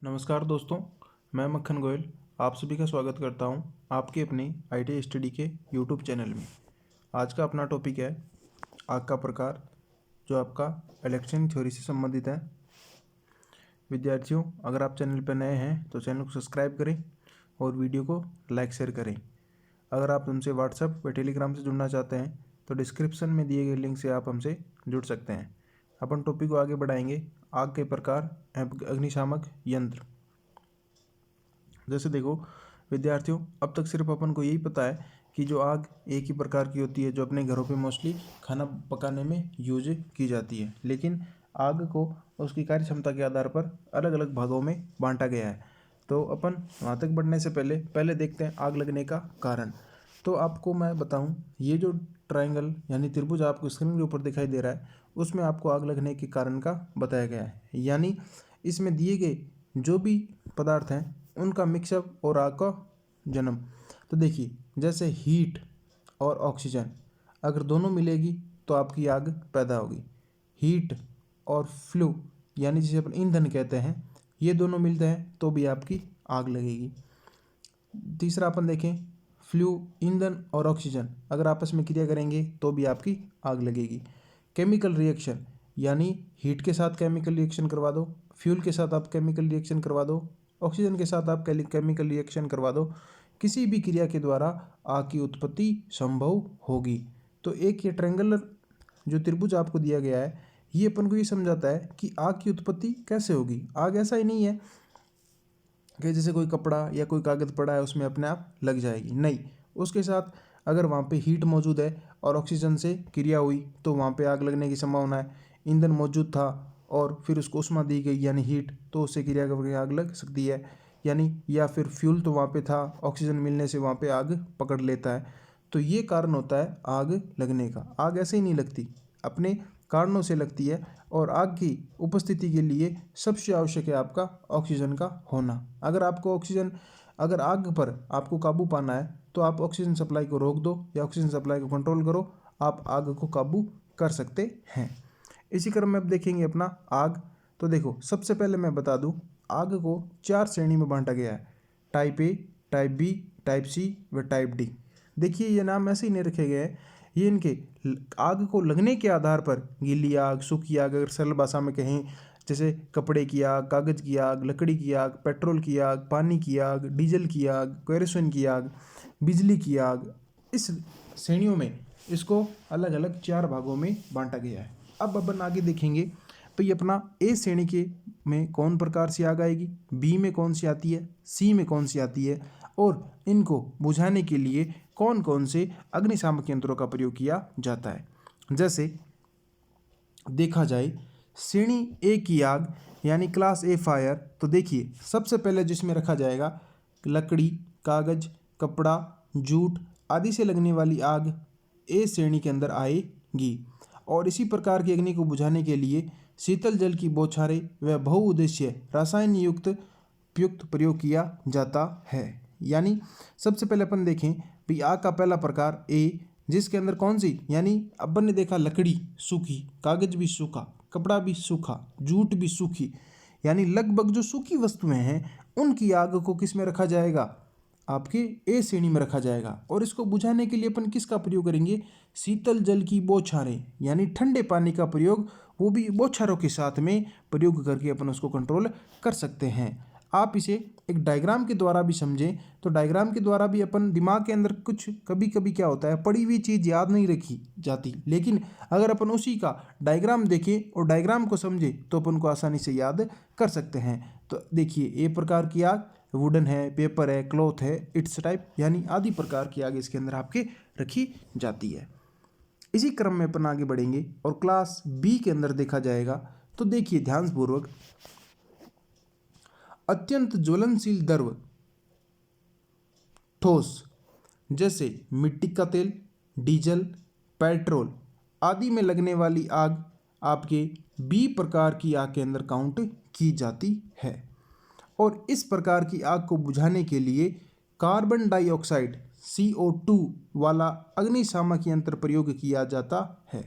नमस्कार दोस्तों, मैं मक्खन गोयल आप सभी का स्वागत करता हूं आपके अपने आईटी स्टडी के यूट्यूब चैनल में। आज का अपना टॉपिक है आग का प्रकार, जो आपका इलेक्ट्रॉन थ्योरी से संबंधित है। विद्यार्थियों, अगर आप चैनल पर नए हैं तो चैनल को सब्सक्राइब करें और वीडियो को लाइक शेयर करें। अगर आप हमसे व्हाट्सएप व टेलीग्राम से जुड़ना चाहते हैं तो डिस्क्रिप्शन में दिए गए लिंक से आप हमसे जुड़ सकते हैं। अपन टॉपिक को आगे बढ़ाएंगे। आग के प्रकार एवं अग्निशामक यंत्र। जैसे देखो विद्यार्थियों, अब तक सिर्फ अपन को यही पता है कि जो आग एक ही प्रकार की होती है, जो अपने घरों पे मोस्टली खाना पकाने में यूज की जाती है। लेकिन आग को उसकी कार्य क्षमता के आधार पर अलग अलग भागों में बांटा गया है। तो अपन वहाँ तक बढ़ने से पहले देखते हैं आग लगने का कारण। तो आपको मैं बताऊं, ये जो ट्रायंगल यानी त्रिभुज आपको स्क्रीन के ऊपर दिखाई दे रहा है, उसमें आपको आग लगने के कारण का बताया गया है। यानी इसमें दिए गए जो भी पदार्थ हैं उनका मिक्सअप और आग का जन्म। तो देखिए, जैसे हीट और ऑक्सीजन अगर दोनों मिलेगी तो आपकी आग पैदा होगी। हीट और फ्लू यानी जिसे अपन ईंधन कहते हैं, ये दोनों मिलते हैं तो भी आपकी आग लगेगी। तीसरा अपन देखें, फ्लू, ईंधन और ऑक्सीजन अगर आपस में क्रिया करेंगे तो भी आपकी आग लगेगी। केमिकल रिएक्शन यानी हीट के साथ केमिकल रिएक्शन करवा दो, फ्यूल के साथ आप केमिकल रिएक्शन करवा दो, ऑक्सीजन के साथ आप केमिकल रिएक्शन करवा दो, किसी भी क्रिया के द्वारा आग की उत्पत्ति संभव होगी। तो एक ये ट्रायंगुलर जो त्रिभुज आपको दिया गया है, ये अपन को ये समझाता है कि आग की उत्पत्ति कैसे होगी। आग ऐसा ही नहीं है कि जैसे कोई कपड़ा या कोई कागज़ पड़ा है उसमें अपने आप लग जाएगी, नहीं। उसके साथ अगर वहाँ पे हीट मौजूद है और ऑक्सीजन से क्रिया हुई तो वहाँ पे आग लगने की संभावना है। ईंधन मौजूद था और फिर उसको ऊष्मा दी गई यानी हीट, तो उससे क्रिया करके आग लग सकती है। यानी या फिर फ्यूल तो वहाँ पे था, ऑक्सीजन मिलने से वहाँ पे आग पकड़ लेता है। तो ये कारण होता है आग लगने का। आग ऐसे ही नहीं लगती, अपने कारणों से लगती है। और आग की उपस्थिति के लिए सबसे आवश्यक है आपका ऑक्सीजन का होना। अगर आग पर आपको काबू पाना है तो आप ऑक्सीजन सप्लाई को रोक दो या ऑक्सीजन सप्लाई को कंट्रोल करो, आप आग को काबू कर सकते हैं। इसी क्रम में अब देखेंगे अपना आग। तो देखो, सबसे पहले मैं बता दूं, आग को 4 श्रेणी में बांटा गया है: type A, type B, type C व टाइप डी। देखिए, ये नाम ऐसे ही नहीं रखे गए हैं, ये इनके आग को लगने के आधार पर गीली आग, सूखी आग, अगर सरल भाषा में कहें जैसे कपड़े की आग, कागज़ की आग, लकड़ी की आग, पेट्रोल की आग, पानी की आग, डीजल की आग, केरोसिन की आग, बिजली की आग, इस श्रेणियों में इसको अलग अलग 4 भागों में बांटा गया है। अब अपन आगे देखेंगे भाई अपना ए श्रेणी के में कौन प्रकार से आग आएगी, बी में कौन सी आती है, सी में कौन सी आती है, और इनको बुझाने के लिए कौन कौन से अग्निशामक यंत्रों का प्रयोग किया जाता है। जैसे देखा जाए श्रेणी ए की आग यानी क्लास ए फायर, तो देखिए सबसे पहले जिसमें रखा जाएगा लकड़ी, कागज, कपड़ा, जूट आदि से लगने वाली आग ए श्रेणी के अंदर आएगी। और इसी प्रकार की अग्नि को बुझाने के लिए शीतल जल की बौछारें व बहुउद्देशीय रसायन युक्त उपयुक्त प्रयोग किया जाता है। यानी सबसे पहले अपन देखें भाई आग का पहला प्रकार ए, जिसके अंदर कौन सी, यानी अपन ने देखा लकड़ी सूखी, कागज भी सूखा, कपड़ा भी सूखा, जूट भी सूखी, यानी लगभग जो सूखी वस्तुएं हैं उनकी आग को किस में रखा जाएगा, आपके ए श्रेणी में रखा जाएगा। और इसको बुझाने के लिए अपन किसका प्रयोग करेंगे, शीतल जल की बौछारें यानी ठंडे पानी का प्रयोग, वो भी बौछारों के साथ में प्रयोग करके अपन उसको कंट्रोल कर सकते हैं। आप इसे एक डायग्राम के द्वारा भी समझें तो डायग्राम के द्वारा भी अपन दिमाग के अंदर कुछ कभी कभी क्या होता है, पढ़ी हुई चीज़ याद नहीं रखी जाती, लेकिन अगर अपन उसी का डायग्राम देखें और डायग्राम को समझें तो अपन को आसानी से याद कर सकते हैं। तो देखिए, ए प्रकार की आग वुडन है, पेपर है, क्लॉथ है, इट्स टाइप यानी आदि प्रकार की आग इसके अंदर आपके रखी जाती है। इसी क्रम में अपन आगे बढ़ेंगे और क्लास बी के अंदर देखा जाएगा। तो देखिए ध्यानपूर्वक, अत्यंत ज्वलनशील द्रव ठोस जैसे मिट्टी का तेल, डीजल, पेट्रोल आदि में लगने वाली आग आपके बी प्रकार की आग के अंदर काउंट की जाती है। और इस प्रकार की आग को बुझाने के लिए कार्बन डाइऑक्साइड CO2 वाला अग्निशामक यंत्र प्रयोग किया जाता है,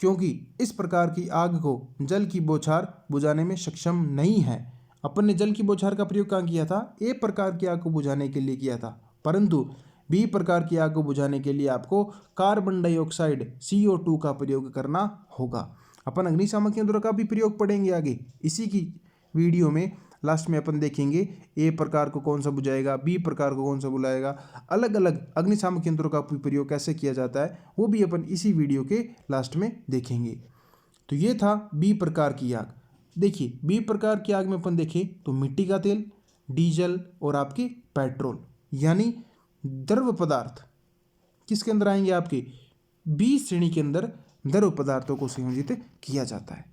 क्योंकि इस प्रकार की आग को जल की बौछार बुझाने में सक्षम नहीं है। अपन ने जल की बौछार का प्रयोग कहाँ किया था? ए प्रकार की आग को बुझाने के लिए किया था, परंतु बी प्रकार की आग को बुझाने के लिए आपको कार्बन डाइऑक्साइड CO2 का प्रयोग करना होगा। अपन अग्निशामक यंत्रों का भी प्रयोग पढ़ेंगे आगे इसी की वीडियो में। लास्ट में अपन देखेंगे ए प्रकार को कौन सा बुझाएगा, बी प्रकार को कौन सा बुलाएगा, अलग अलग अग्निशामक यंत्रों का प्रयोग कैसे किया जाता है वो भी अपन इसी वीडियो के लास्ट में देखेंगे। तो ये था बी प्रकार की आग। देखिए बी प्रकार की आग में अपन देखें तो मिट्टी का तेल, डीजल और आपके पेट्रोल यानी द्रव पदार्थ किसके अंदर आएंगे? आपके बी श्रेणी के अंदर द्रव पदार्थों को संयोजित किया जाता है।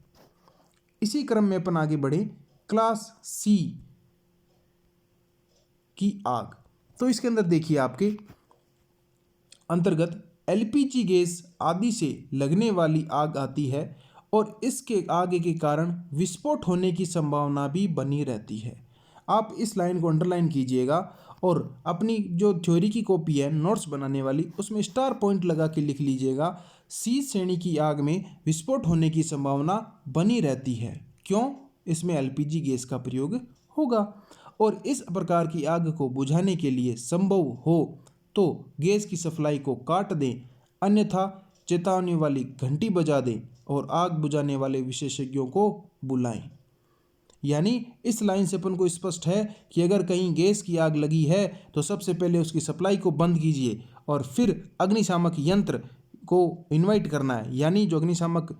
इसी क्रम में अपन आगे बढ़े क्लास सी की आग। तो इसके अंदर देखिए आपके अंतर्गत LPG गैस आदि से लगने वाली आग आती है और इसके आगे के कारण विस्फोट होने की संभावना भी बनी रहती है। आप इस लाइन को अंडरलाइन कीजिएगा और अपनी जो थ्योरी की कॉपी है नोट्स बनाने वाली उसमें स्टार पॉइंट लगा के लिख लीजिएगा, सी श्रेणी की आग में विस्फोट होने की संभावना बनी रहती है। क्यों? इसमें LPG गैस का प्रयोग होगा और इस प्रकार की आग को बुझाने के लिए संभव हो तो गैस की सप्लाई को काट दें, अन्यथा चेतावनी वाली घंटी बजा दें और आग बुझाने वाले विशेषज्ञों को बुलाएं। यानी इस लाइन से अपन को स्पष्ट है कि अगर कहीं गैस की आग लगी है तो सबसे पहले उसकी सप्लाई को बंद कीजिए और फिर अग्निशामक यंत्र को इनवाइट करना है, यानी जो अग्निशामक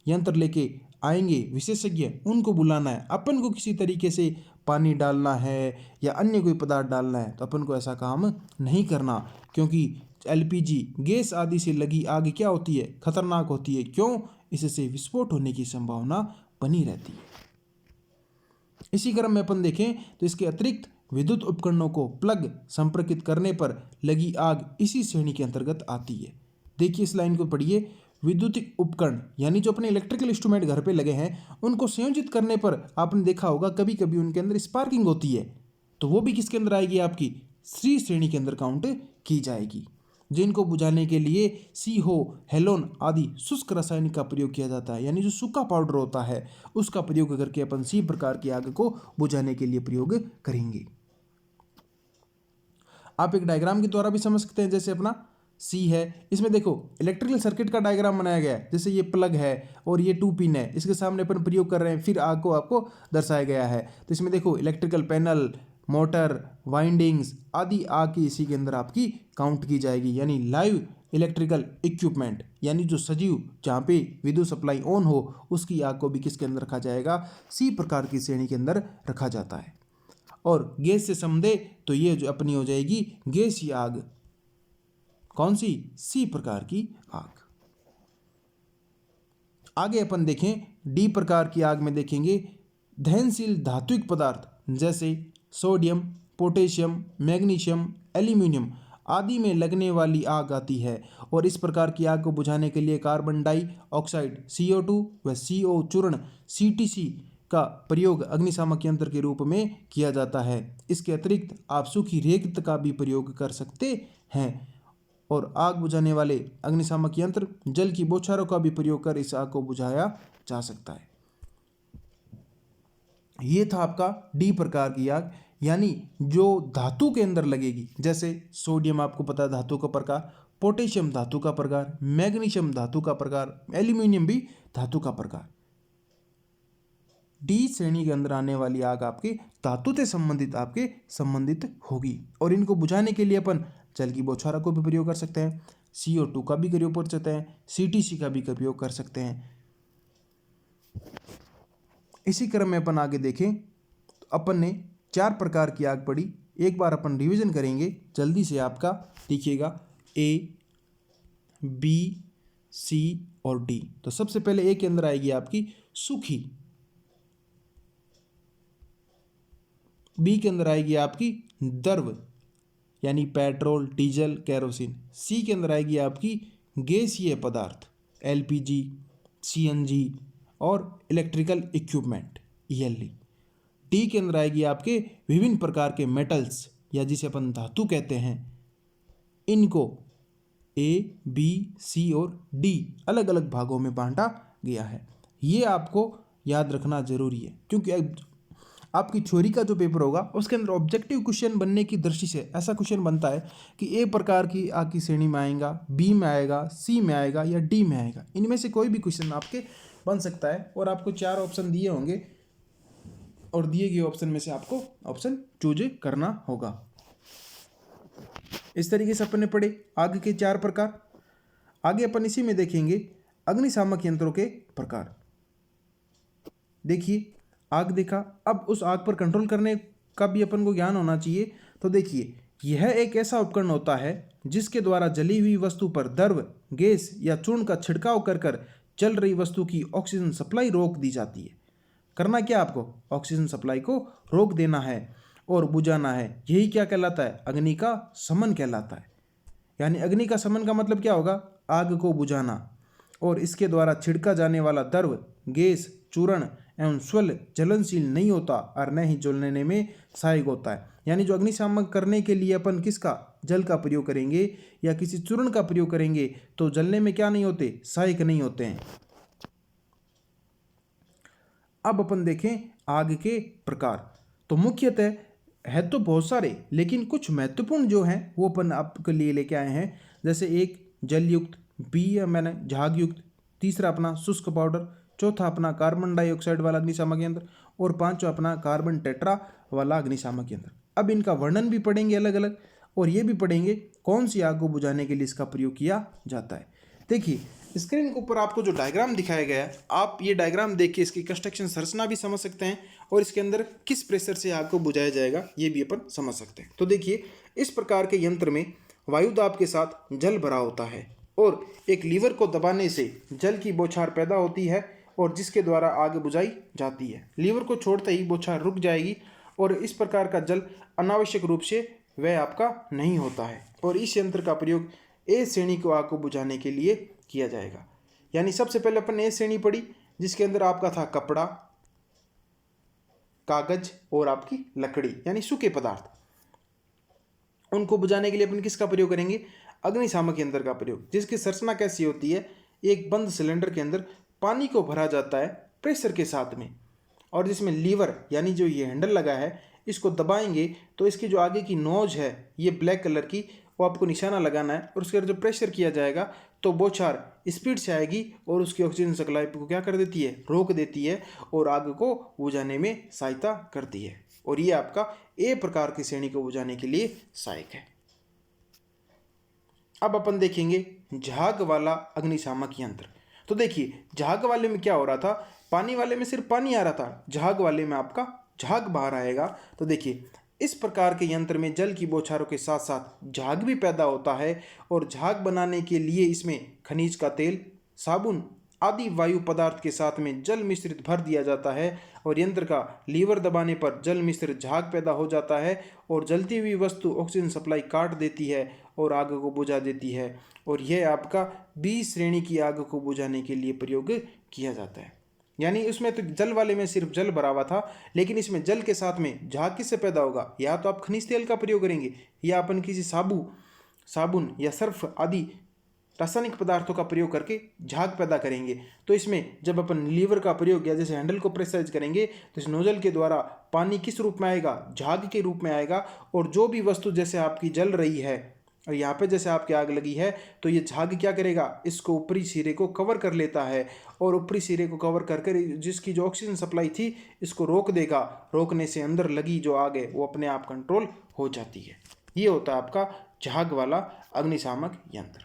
यंत्र लेके आएंगे विशेषज्ञ उनको बुलाना है। अपन को किसी तरीके से पानी डालना है या अन्य कोई पदार्थ डालना है तो अपन को ऐसा काम नहीं करना, क्योंकि LPG गैस आदि से लगी आग क्या होती है? खतरनाक होती है। क्यों? इससे विस्फोट होने की संभावना बनी रहती है। इसी क्रम में अपन देखें तो इसके अतिरिक्त विद्युत उपकरणों को प्लग संपर्कित करने पर लगी आग इसी श्रेणी के अंतर्गत आती है। देखिए इस लाइन को पढ़िए, विद्युतिक उपकरण यानी जो अपने इलेक्ट्रिकल इंस्ट्रूमेंट घर पे लगे हैं उनको संयोजित करने पर आपने देखा होगा कभी कभी उनके अंदर स्पार्किंग होती है, तो वो भी किसके अंदर आएगी? आपकी सी श्रेणी के अंदर काउंट की जाएगी। जिनको बुझाने के लिए CO, हेलोन आदि शुष्क रासायनिक का प्रयोग किया जाता है, यानी जो सूखा पाउडर होता है उसका प्रयोग करके अपन सी प्रकार की आग को बुझाने के लिए प्रयोग करेंगे। आप एक डायग्राम के द्वारा भी समझ सकते हैं। जैसे अपना सी है, इसमें देखो इलेक्ट्रिकल सर्किट का डायग्राम बनाया गया है। जैसे ये प्लग है और ये 2 पिन है, इसके सामने अपन प्रयोग कर रहे हैं, फिर आग को आपको दर्शाया गया है। तो इसमें देखो इलेक्ट्रिकल पैनल, मोटर, वाइंडिंग्स आदि आग की इसी के अंदर आपकी काउंट की जाएगी, यानी लाइव इलेक्ट्रिकल इक्विपमेंट यानी जो सजीव जहाँ पे विद्युत सप्लाई ऑन हो उसकी आग को भी किसके अंदर रखा जाएगा? सी प्रकार की श्रेणी के अंदर रखा जाता है। और गैस से समझे तो ये जो अपनी हो जाएगी गैसीय आग। कौन सी? सी प्रकार की आग। आगे अपन देखें डी प्रकार की आग में देखेंगे दहनशील धात्विक पदार्थ जैसे सोडियम, पोटेशियम, मैग्नीशियम, एल्यूमिनियम आदि में लगने वाली आग आती है और इस प्रकार की आग को बुझाने के लिए कार्बन डाइऑक्साइड CO2 व CO चूर्ण CTC का प्रयोग अग्निशामक यंत्र के रूप में किया जाता है। इसके अतिरिक्त आप सूखी रेत का भी प्रयोग कर सकते हैं और आग बुझाने वाले अग्निशामक यंत्र जल की बौछारों का भी प्रयोग कर इस आग को बुझाया जा सकता है। ये था आपका डी प्रकार की आग, यानी जो धातु के अंदर लगेगी। जैसे सोडियम आपको पता है धातु का प्रकार, पोटेशियम धातु का प्रकार, मैग्नीशियम धातु का प्रकार, एल्यूमिनियम भी धातु का प्रकार। डी श्रेणी के अंदर आने वाली आग आपके धातु से संबंधित होगी और इनको बुझाने के लिए अपन जल की बौछारों को भी प्रयोग कर सकते हैं, CO2 का भी प्रयोग कर सकते हैं, CTC का भी प्रयोग कर सकते हैं। इसी क्रम में अपन आगे देखें तो अपन ने 4 प्रकार की आग पढ़ी। एक बार अपन रिवीजन करेंगे जल्दी से, आपका देखिएगा A, B, C और D। तो सबसे पहले A के अंदर आएगी आपकी सूखी, B के अंदर आएगी आपकी द्रव यानी पेट्रोल, डीजल, केरोसिन। C के अंदर आएगी आपकी गैसीय पदार्थ LPG, CNG और इलेक्ट्रिकल इक्विपमेंट ELE। डी के अंदर आएगी आपके विभिन्न प्रकार के मेटल्स या जिसे अपन धातु कहते हैं। इनको A, B, C और D अलग अलग भागों में बांटा गया है। ये आपको याद रखना जरूरी है, क्योंकि आपकी थ्योरी का जो पेपर होगा उसके अंदर ऑब्जेक्टिव क्वेश्चन बनने की दृष्टि से ऐसा क्वेश्चन बनता है कि ए प्रकार की आपकी श्रेणी में आएगा, बी में आएगा, सी में आएगा या डी में आएगा। इनमें से कोई भी क्वेश्चन आपके बन सकता है और आपको 4 ऑप्शन दिए होंगे और दिए गए ऑप्शन में से आपको ऑप्शन चूज करना होगा। इस तरीके से अपन ने पढ़े आग के 4 प्रकार। आगे अपन इसी में देखेंगे अग्निशामक यंत्रों के प्रकार। देखिए आग देखा, अब उस आग पर कंट्रोल करने का भी अपन को ज्ञान होना चाहिए। तो देखिए यह एक ऐसा उपकरण होता है जिसके द्वारा जली हुई वस्तु पर द्रव, गैस या चूर्ण का छिड़काव कर कर जल रही वस्तु की ऑक्सीजन सप्लाई रोक दी जाती है। करना क्या आपको, ऑक्सीजन सप्लाई को रोक देना है और बुझाना है। यही क्या कहलाता है, अग्नि का शमन कहलाता है। यानी अग्नि का शमन का मतलब क्या होगा, आग को बुझाना। और इसके द्वारा छिड़का जाने वाला द्रव, गैस, चूर्ण एवं स्वल ज्वलनशील नहीं होता और न ही जलने में सहायक होता है। यानी जो अग्निशामक करने के लिए अपन किसका, जल का प्रयोग करेंगे या किसी चूर्ण का प्रयोग करेंगे तो जलने में क्या नहीं होते, सहायक नहीं होते हैं। अब अपन देखें आग के प्रकार। तो मुख्यतः है तो बहुत सारे, लेकिन कुछ महत्वपूर्ण जो हैं वो अपन आपके लिए लेके आए हैं। जैसे एक जलयुक्त, बी मैंने झाग युक्त, तीसरा अपना शुष्क पाउडर, चौथा अपना कार्बन डाइऑक्साइड वाला अग्निशामक यंत्र और पांचवा अपना कार्बन टेट्रा वाला अग्निशामक यंत्र। अब इनका वर्णन भी पढ़ेंगे अलग अलग और ये भी पढ़ेंगे कौन सी आग को बुझाने के लिए इसका प्रयोग किया जाता है। देखिए स्क्रीन के ऊपर आपको जो डायग्राम दिखाया गया है, आप ये डायग्राम देख के इसकी कंस्ट्रक्शन संरचना भी समझ सकते हैं और इसके अंदर किस प्रेशर से आग को बुझाया जाएगा ये भी अपन समझ सकते हैं। तो देखिए इस प्रकार के यंत्र में वायु दाब के साथ जल भरा होता है और एक लीवर को दबाने से जल की बौछार पैदा होती है और जिसके द्वारा आग बुझाई जाती है। लीवर को छोड़ते ही बौछार रुक जाएगी और इस प्रकार का जल अनावश्यक रूप से वह आपका नहीं होता है और इस यंत्र का प्रयोग ए श्रेणी को आग को बुझाने के लिए किया जाएगा। यानी सबसे पहले अपन ने ए श्रेणी पढ़ी जिसके अंदर आपका था कपड़ा, कागज और आपकी लकड़ी यानी सूखे पदार्थ। उनको बुझाने के लिए अपन किसका प्रयोग करेंगे, अग्निशामक यंत्र का प्रयोग, जिसकी संरचना कैसी होती है, एक बंद सिलेंडर के अंदर पानी को भरा जाता है प्रेशर के साथ में और जिसमें लीवर यानी जो ये हैंडल लगा है इसको दबाएंगे तो इसकी जो आगे की नोज है ये ब्लैक कलर की, वो आपको निशाना लगाना है और उसके जो प्रेशर किया जाएगा तो बौछार स्पीड से आएगी और उसकी ऑक्सीजन सप्लाई को क्या कर देती है, रोक देती है और आग को बुझाने में सहायता करती है और ये आपका ए प्रकार की श्रेणी को बुझाने के लिए सहायक है। अब अपन देखेंगे झाग वाला अग्निशामक यंत्र। तो देखिए झाग वाले में क्या हो रहा था, पानी वाले में सिर्फ पानी आ रहा था, झाग वाले में आपका झाग बाहर आएगा। तो देखिए इस प्रकार के यंत्र में जल की बौछारों के साथ साथ झाग भी पैदा होता है और झाग बनाने के लिए इसमें खनिज का तेल, साबुन आदि वायु पदार्थ के साथ में जल मिश्रित भर दिया जाता है और यंत्र का लीवर दबाने पर जल मिश्रित झाग पैदा हो जाता है और जलती हुई वस्तु ऑक्सीजन सप्लाई काट देती है और आग को बुझा देती है और यह आपका बी श्रेणी की आग को बुझाने के लिए प्रयोग किया जाता है। यानी उसमें तो जल वाले में सिर्फ जल भरा हुआ था, लेकिन इसमें जल के साथ में झाग किससे पैदा होगा, या तो आप खनिज तेल का प्रयोग करेंगे या अपन किसी साबुन या सर्फ आदि रासायनिक पदार्थों का प्रयोग करके झाग पैदा करेंगे। तो इसमें जब अपन लीवर का प्रयोग या जैसे हैंडल को प्रेशराइज करेंगे तो इस नोजल के द्वारा पानी किस रूप में आएगा, झाग के रूप में आएगा और जो भी वस्तु जैसे आपकी जल रही है और यहाँ पे जैसे आपकी आग लगी है तो ये झाग क्या करेगा, इसको ऊपरी सिरे को कवर कर लेता है और ऊपरी सिरे को कवर करके जिसकी जो ऑक्सीजन सप्लाई थी इसको रोक देगा। रोकने से अंदर लगी जो आग है वो अपने आप कंट्रोल हो जाती है। ये होता है आपका झाग वाला अग्निशामक यंत्र।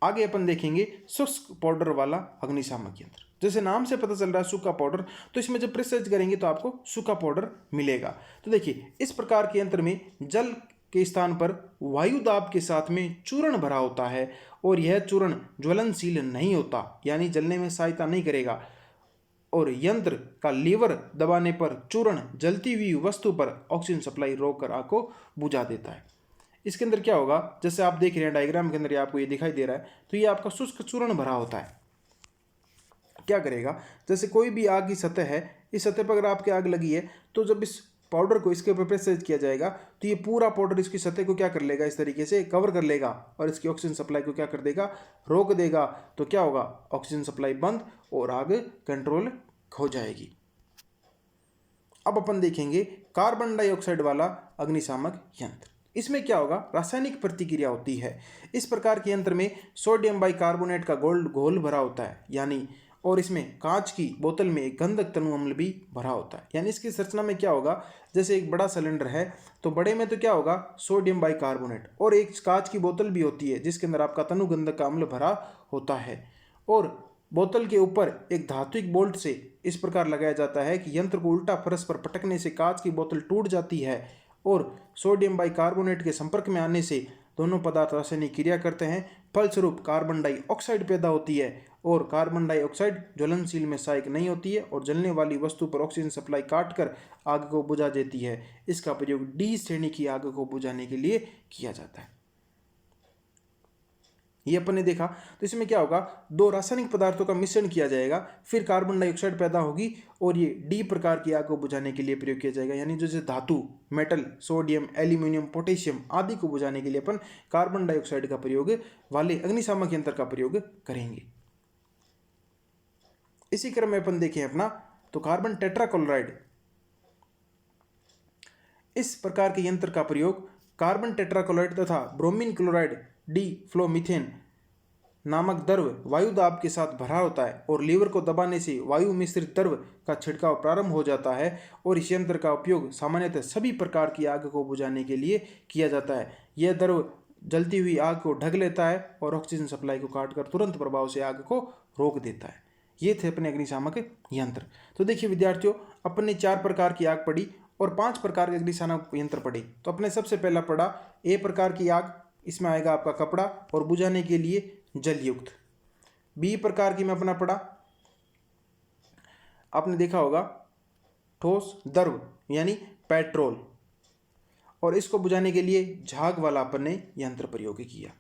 आगे अपन देखेंगे शुष्क पाउडर वाला अग्निशामक यंत्र। जैसे नाम से पता चल रहा है सूखा पाउडर, तो इसमें जब प्रेशराइज करेंगे तो आपको सूखा पाउडर मिलेगा। तो देखिए इस प्रकार के यंत्र में जल के स्थान पर वायु दाब के साथ में चूर्ण भरा होता है और यह चूर्ण ज्वलनशील नहीं होता यानी जलने में सहायता नहीं करेगा और यंत्र का लीवर दबाने पर चूर्ण जलती हुई वस्तु पर ऑक्सीजन सप्लाई रोक कर आग को बुझा देता है। इसके अंदर क्या होगा, जैसे आप देख रहे हैं डायग्राम के अंदर आपको ये दिखाई दे रहा है, तो ये आपका शुष्क चूर्ण भरा होता है। क्या करेगा, जैसे कोई भी आग की सतह है, इस सतह पर अगर आपकी आग लगी है तो जब इस पाउडर को इसके ऊपर प्रेशराइज किया जाएगा तो ये पूरा पाउडर इसकी सतह को क्या कर लेगा, इस तरीके से कवर कर लेगा और इसकी ऑक्सीजन सप्लाई को क्या कर देगा, रोक देगा। तो क्या होगा, ऑक्सीजन सप्लाई बंद और आग कंट्रोल हो जाएगी। अब अपन देखेंगे कार्बन डाइऑक्साइड वाला अग्निशामक यंत्र। इसमें क्या होगा, रासायनिक प्रतिक्रिया होती है। इस प्रकार के यंत्र में सोडियम बाइकार्बोनेट का घोल भरा होता है, यानी और इसमें कांच की बोतल में एक गंधक तनु अम्ल भी भरा होता है। यानी इसकी संरचना में क्या होगा, जैसे एक बड़ा सिलेंडर है तो बड़े में तो क्या होगा सोडियम बाइकार्बोनेट, और एक कांच की बोतल भी होती है जिसके अंदर आपका तनु गंधक का अम्ल भरा होता है, और बोतल के ऊपर एक धात्विक बोल्ट से इस प्रकार लगाया जाता है कि यंत्र को उल्टा फर्श पर पटकने से कांच की बोतल टूट जाती है, और सोडियम बाइकार्बोनेट के संपर्क में आने से दोनों पदार्थ रासायनिक क्रिया करते हैं। फलस्वरूप कार्बन डाइऑक्साइड पैदा होती है, और कार्बन डाइऑक्साइड ज्वलनशील में सहायक नहीं होती है और जलने वाली वस्तु पर ऑक्सीजन सप्लाई काटकर आग को बुझा देती है। इसका प्रयोग डी श्रेणी की आग को बुझाने के लिए किया जाता है। ये अपन ने देखा। तो इसमें क्या होगा, दो रासायनिक पदार्थों का मिश्रण किया जाएगा, फिर कार्बन डाइऑक्साइड पैदा होगी और ये डी प्रकार की आग को बुझाने के लिए प्रयोग किया जाएगा। यानी जैसे धातु, मेटल, सोडियम, एल्यूमिनियम, पोटेशियम आदि को बुझाने के लिए अपन कार्बन डाइऑक्साइड का प्रयोग वाले अग्निशामक यंत्र का प्रयोग करेंगे। इसी क्रम में अपन देखें अपना तो कार्बन टेट्राक्लोराइड, इस प्रकार के यंत्र का प्रयोग कार्बन टेट्राक्लोराइड तथा ब्रोमीन क्लोराइड डी फ्लोमीथेन नामक द्रव वायु दाब के साथ भरा होता है, और लीवर को दबाने से वायु मिश्रित द्रव का छिड़काव प्रारंभ हो जाता है, और इस यंत्र का उपयोग सामान्यतः सभी प्रकार की आग को बुझाने के लिए किया जाता है। यह द्रव जलती हुई आग को ढक लेता है और ऑक्सीजन सप्लाई को काटकर तुरंत प्रभाव से आग को रोक देता है। ये थे अपने अग्निशामक यंत्र। तो देखिए विद्यार्थियों, अपन ने 4 प्रकार की आग पढ़ी और 5 प्रकार के अग्निशामक यंत्र पढ़े। तो अपने सबसे पहला पढ़ा ए प्रकार की आग, इसमें आएगा आपका कपड़ा और बुझाने के लिए जलयुक्त। बी प्रकार की में अपना पढ़ा, आपने देखा होगा ठोस द्रव यानी पेट्रोल, और इसको बुझाने के लिए झाग वाला अपन ने यंत्र प्रयोग किया।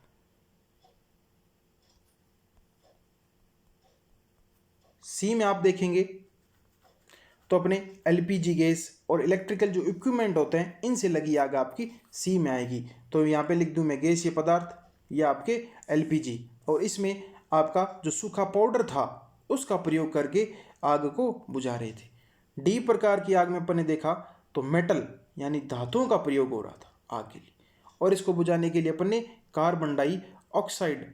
सी में आप देखेंगे तो अपने एलपीजी गैस और इलेक्ट्रिकल जो इक्विपमेंट होते हैं इनसे लगी आग आपकी सी में आएगी। तो यहाँ पे लिख दूं मैं गैसीय पदार्थ या आपके एलपीजी, और इसमें आपका जो सूखा पाउडर था उसका प्रयोग करके आग को बुझा रहे थे। डी प्रकार की आग में अपन ने देखा तो मेटल यानी धातुओं का प्रयोग हो रहा था आग के लिए, और इसको बुझाने के लिए अपन ने कार्बन डाइऑक्साइड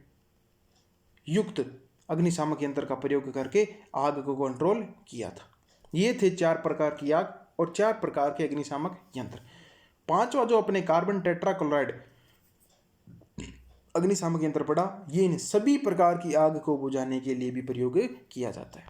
युक्त अग्निशामक यंत्र का प्रयोग करके आग को कंट्रोल किया था। ये थे 4 प्रकार की आग और 4 प्रकार के अग्निशामक यंत्र। 5वां जो अपने कार्बन टेट्राक्लोराइड अग्निशामक यंत्र पड़ा, ये इन सभी प्रकार की आग को बुझाने के लिए भी प्रयोग किया जाता है।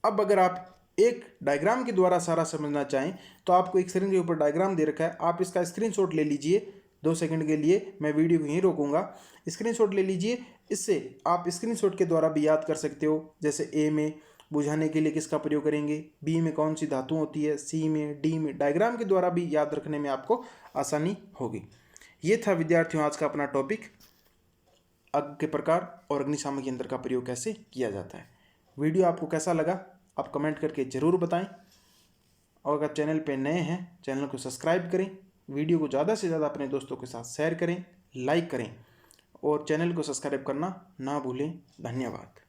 अब अगर आप एक डायग्राम के द्वारा सारा समझना चाहें तो आपको एक स्क्रीन के ऊपर डायग्राम दे रखा है, आप इसका स्क्रीनशॉट ले लीजिए। 2 सेकंड के लिए मैं वीडियो को यहीं रोकूंगा, स्क्रीनशॉट ले लीजिए। इससे आप स्क्रीनशॉट के द्वारा भी याद कर सकते हो, जैसे ए में बुझाने के लिए किसका प्रयोग करेंगे, बी में कौन सी धातु होती है, सी में, डी में, डायग्राम के द्वारा भी याद रखने में आपको आसानी होगी। ये था विद्यार्थियों आज का अपना टॉपिक, आग के प्रकार और अग्निशामक यंत्र का प्रयोग कैसे किया जाता है। वीडियो आपको कैसा लगा आप कमेंट करके ज़रूर बताएं, और अगर चैनल पे नए हैं चैनल को सब्सक्राइब करें, वीडियो को ज़्यादा से ज़्यादा अपने दोस्तों के साथ शेयर करें, लाइक करें, और चैनल को सब्सक्राइब करना ना भूलें। धन्यवाद।